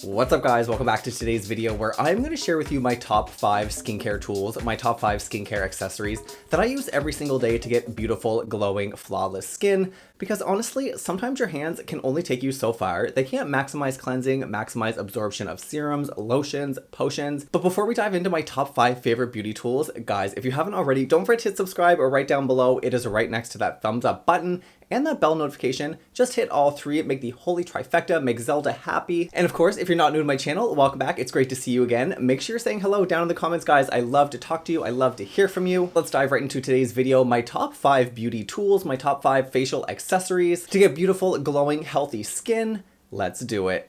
What's up guys, welcome back to today's video where I'm going to share with you my top 5 skincare tools, my top 5 skincare accessories that I use every single day to get beautiful, glowing, flawless skin. Because honestly, sometimes your hands can only take you so far. They can't maximize cleansing, maximize absorption of serums, lotions, potions. But before we dive into my top 5 favorite beauty tools, guys, if you haven't already, don't forget to hit subscribe or right down below. It is right next to that thumbs up button and that bell notification. Just hit all three, make the holy trifecta, make Zelda happy. And of course, if you're not new to my channel, welcome back. It's great to see you again. Make sure you're saying hello down in the comments, guys. I love to talk to you. I love to hear from you. Let's dive right into today's video. My top 5 beauty tools, my top 5 facial accessories to get beautiful, glowing, healthy skin. Let's do it.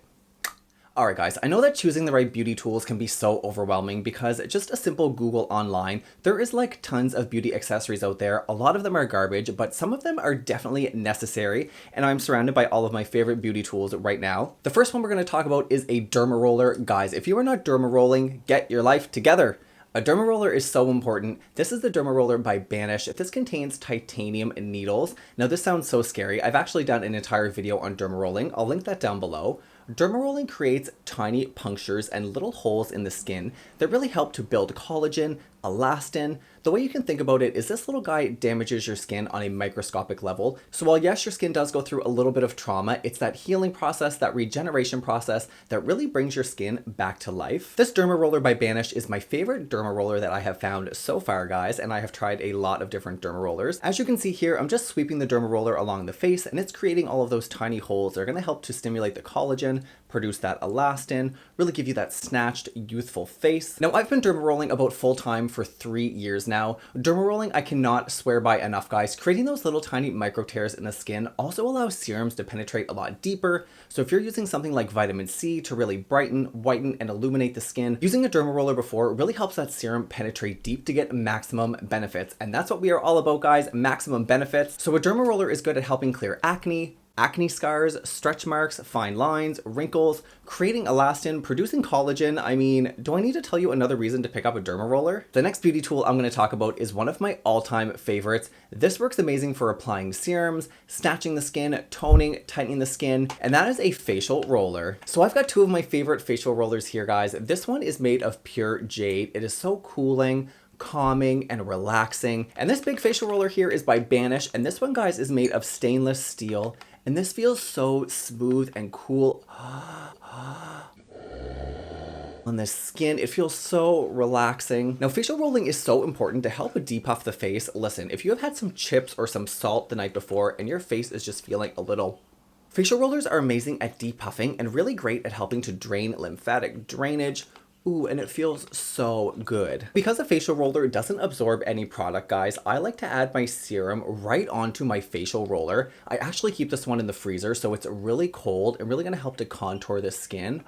Alright guys, I know that choosing the right beauty tools can be so overwhelming because just a simple Google online, there is like tons of beauty accessories out there. A lot of them are garbage, but some of them are definitely necessary, and I'm surrounded by all of my favorite beauty tools right now. The first one we're going to talk about is a derma roller. Guys, if you are not derma rolling, get your life together. A derma roller is so important. This is the derma roller by Banish. This contains titanium needles. Now this sounds so scary. I've actually done an entire video on derma rolling. I'll link that down below. Derma rolling creates tiny punctures and little holes in the skin that really help to build collagen, elastin. The way you can think about it is this little guy damages your skin on a microscopic level. So while yes, your skin does go through a little bit of trauma, it's that healing process, that regeneration process that really brings your skin back to life. This derma roller by Banish is my favorite derma roller that I have found so far, guys, and I have tried a lot of different derma rollers. As you can see here, I'm just sweeping the derma roller along the face, and it's creating all of those tiny holes that are going to help to stimulate the collagen, produce that elastin, really give you that snatched, youthful face. Now, I've been derma rolling about full time for 3 years now. Derma rolling, I cannot swear by enough, guys. Creating those little tiny micro tears in the skin also allows serums to penetrate a lot deeper. So if you're using something like vitamin C to really brighten, whiten, and illuminate the skin, using a derma roller before really helps that serum penetrate deep to get maximum benefits. And that's what we are all about, guys, maximum benefits. So a derma roller is good at helping clear acne scars, stretch marks, fine lines, wrinkles, creating elastin, producing collagen. I mean, do I need to tell you another reason to pick up a derma roller? The next beauty tool I'm going to talk about is one of my all-time favorites. This works amazing for applying serums, snatching the skin, toning, tightening the skin, and that is a facial roller. So I've got 2 of my favorite facial rollers here, guys. This one is made of pure jade. It is so cooling, calming, and relaxing. And this big facial roller here is by Banish, and this one, guys, is made of stainless steel. And this feels so smooth and cool on the skin. It feels so relaxing. Now, facial rolling is so important to help depuff the face. Listen, if you have had some chips or some salt the night before and your face is just feeling a little... Facial rollers are amazing at depuffing and really great at helping to drain lymphatic drainage. Ooh, and it feels so good. Because a facial roller doesn't absorb any product, guys, I like to add my serum right onto my facial roller. I actually keep this one in the freezer, so it's really cold and really gonna help to contour the skin.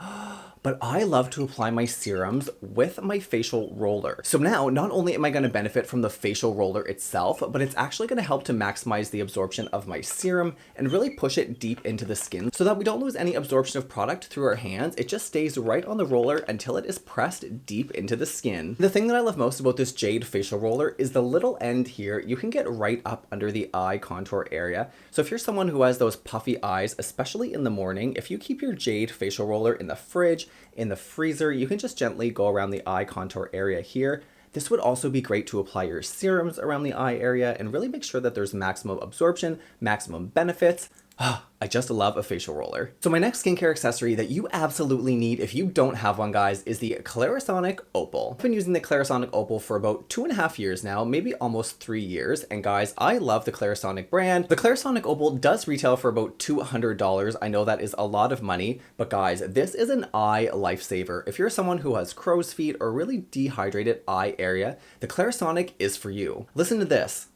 But I love to apply my serums with my facial roller. So now, not only am I gonna benefit from the facial roller itself, but it's actually gonna help to maximize the absorption of my serum and really push it deep into the skin so that we don't lose any absorption of product through our hands. It just stays right on the roller until it is pressed deep into the skin. The thing that I love most about this jade facial roller is the little end here. You can get right up under the eye contour area. So if you're someone who has those puffy eyes, especially in the morning, if you keep your jade facial roller in the fridge, in the freezer, you can just gently go around the eye contour area here. This would also be great to apply your serums around the eye area and really make sure that there's maximum absorption, maximum benefits. I just love a facial roller. So my next skincare accessory that you absolutely need if you don't have one, guys, is the Clarisonic Opal. I've been using the Clarisonic Opal for about 2.5 years now, maybe almost 3 years. And guys, I love the Clarisonic brand. The Clarisonic Opal does retail for about $200. I know that is a lot of money, but guys, this is an eye lifesaver. If you're someone who has crow's feet or really dehydrated eye area, the Clarisonic is for you. Listen to this.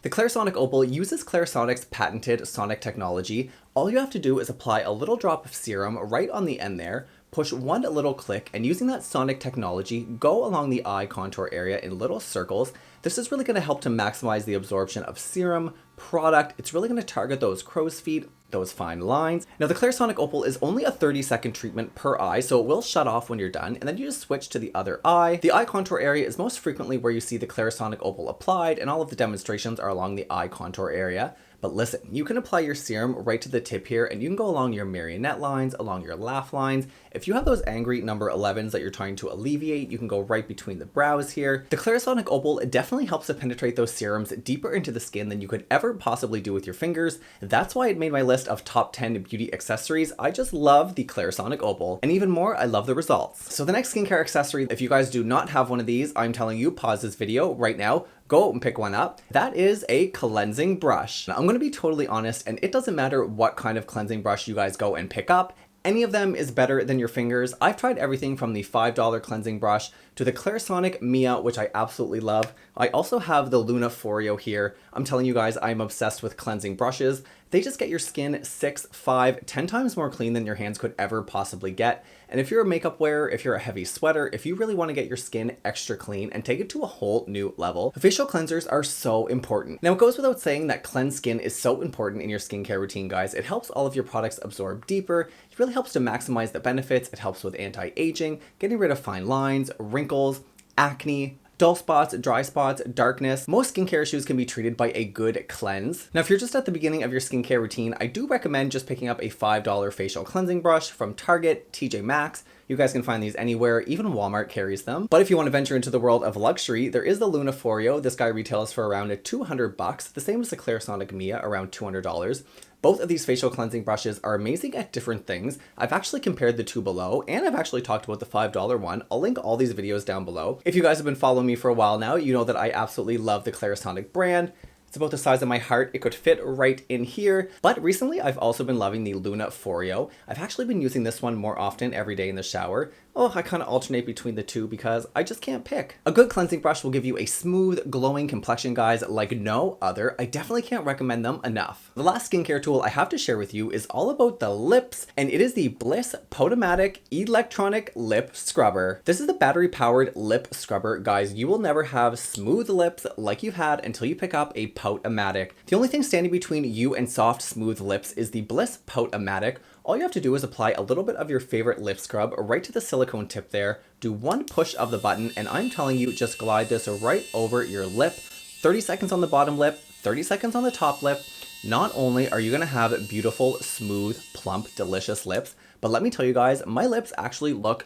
The Clarisonic Opal uses Clarisonic's patented sonic technology. All you have to do is apply a little drop of serum right on the end there, push one little click, and using that sonic technology, go along the eye contour area in little circles. This is really going to help to maximize the absorption of serum, product. It's really going to target those crow's feet, those fine lines. Now the Clarisonic Opal is only a 30-second treatment per eye, so it will shut off when you're done, and then you just switch to the other eye. The eye contour area is most frequently where you see the Clarisonic Opal applied, and all of the demonstrations are along the eye contour area. But listen, you can apply your serum right to the tip here, and you can go along your marionette lines, along your laugh lines. If you have those angry number 11s that you're trying to alleviate, you can go right between the brows here. The Clarisonic Opal definitely helps to penetrate those serums deeper into the skin than you could ever possibly do with your fingers. That's why it made my list of top 10 beauty accessories. I just love the Clarisonic Opal, and even more, I love the results. So the next skincare accessory, if you guys do not have one of these, I'm telling you, pause this video right now, go out and pick one up. That is a cleansing brush. Now, I'm going to be totally honest, and it doesn't matter what kind of cleansing brush you guys go and pick up. Any of them is better than your fingers. I've tried everything from the $5 cleansing brush to the Clarisonic Mia, which I absolutely love. I also have the Luna Foreo here. I'm telling you guys, I'm obsessed with cleansing brushes. They just get your skin 6, 5, 10 times more clean than your hands could ever possibly get. And if you're a makeup wearer, if you're a heavy sweater, if you really want to get your skin extra clean and take it to a whole new level, facial cleansers are so important. Now, it goes without saying that cleansed skin is so important in your skincare routine, guys. It helps all of your products absorb deeper. It really helps to maximize the benefits. It helps with anti-aging, getting rid of fine lines, wrinkles, acne, dull spots, dry spots, darkness. Most skincare issues can be treated by a good cleanse. Now, if you're just at the beginning of your skincare routine, I do recommend just picking up a $5 facial cleansing brush from Target, TJ Maxx. You guys can find these anywhere, even Walmart carries them. But if you want to venture into the world of luxury, there is the Luna Foreo. This guy retails for around $200, the same as the Clarisonic Mia, around $200. Both of these facial cleansing brushes are amazing at different things. I've actually compared the two below, and I've actually talked about the $5 one. I'll link all these videos down below. If you guys have been following me for a while now, you know that I absolutely love the Clarisonic brand. It's about the size of my heart. It could fit right in here. But recently, I've also been loving the Luna Foreo. I've actually been using this one more often every day in the shower. Oh, I kind of alternate between the two because I just can't pick. A good cleansing brush will give you a smooth, glowing complexion, guys, like no other. I definitely can't recommend them enough. The last skincare tool I have to share with you is all about the lips, and it is the Bliss Pout-o-Matic Electronic Lip Scrubber. This is the battery-powered lip scrubber, guys. You will never have smooth lips like you've had until you pick up a Pout-o-Matic. The only thing standing between you and soft, smooth lips is the Bliss Pout-o-Matic. All you have to do is apply a little bit of your favorite lip scrub right to the silicone tip there, do one push of the button, and I'm telling you, just glide this right over your lip. 30 seconds on the bottom lip, 30 seconds on the top lip. Not only are you gonna have beautiful, smooth, plump, delicious lips, but let me tell you guys, my lips actually look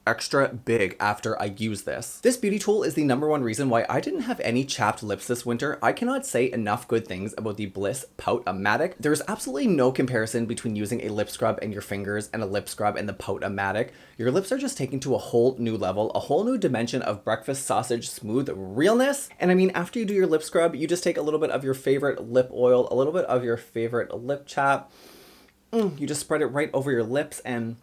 extra big after I use this. This beauty tool is the #1 reason why I didn't have any chapped lips this winter. I cannot say enough good things about the Bliss Pout-o-Matic. There's absolutely no comparison between using a lip scrub and your fingers and a lip scrub and the Pout-o-Matic. Your lips are just taken to a whole new level, a whole new dimension of breakfast sausage smooth realness. And I mean, after you do your lip scrub, you just take a little bit of your favorite lip oil, a little bit of your favorite lip chap. You just spread it right over your lips and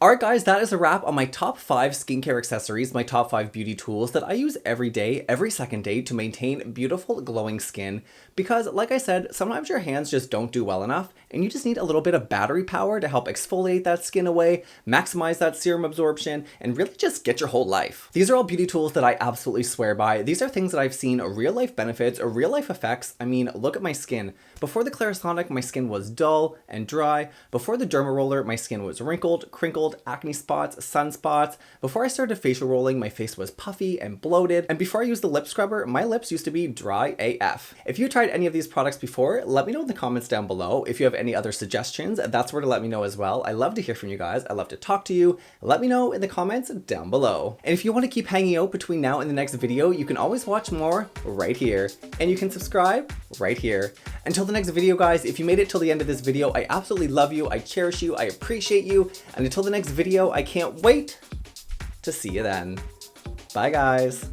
alright guys, that is a wrap on my top 5 skincare accessories, my top 5 beauty tools that I use every day, every second day to maintain beautiful glowing skin. Because like I said, sometimes your hands just don't do well enough and you just need a little bit of battery power to help exfoliate that skin away, maximize that serum absorption, and really just get your whole life. These are all beauty tools that I absolutely swear by. These are things that I've seen real life benefits or real life effects. I mean, look at my skin. Before the Clarisonic, my skin was dull and dry. Before the Derma roller, my skin was wrinkled, crinkled, acne spots, sunspots. Before I started facial rolling, my face was puffy and bloated. And before I used the lip scrubber, my lips used to be dry AF. If you tried any of these products before, let me know in the comments down below. If you have any other suggestions, that's where to let me know as well. I love to hear from you guys. I love to talk to you. Let me know in the comments down below. And if you want to keep hanging out between now and the next video, you can always watch more right here. And you can subscribe right here. Until the next video, guys, if you made it till the end of this video, I absolutely love you. I cherish you. I appreciate you. And until the next video, I can't wait to see you then. Bye, guys.